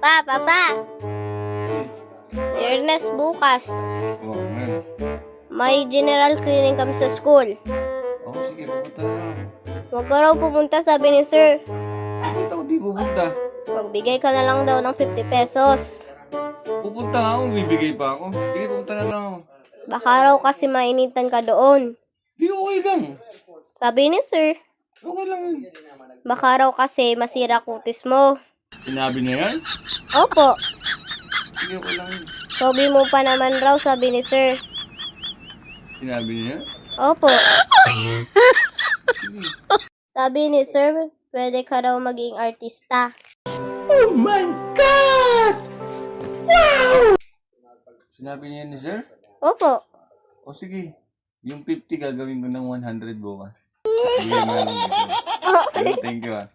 Papa, Ernest bukas. Oo, ngayon. May general cleaning kami sa school. Oo, sige, pupunta na lang. Huwag ka raw pumunta, sabi ni sir. Bakit ako di pupunta? Magbigay ka na lang daw ng 50 pesos. Pupunta nga ako, bibigay pa ako. Sige, pupunta na lang ako. Baka raw kasi mainitan ka doon. Di, okay lang. Sabi ni sir. Okay lang yun. Baka raw kasi masira kutis mo. Sinabi na yan? Opo. Sige, okay lang yun. Sobi mo pa naman raw, sabi ni sir. Sinabi niya? Opo. Sige. Sabi ni sir, pwede ka raw maging artista. Sinabi niya ni sir? Opo. O sige, yung 50 gagawin ko ng 100 bukas. Sige na lang. Thank you ah.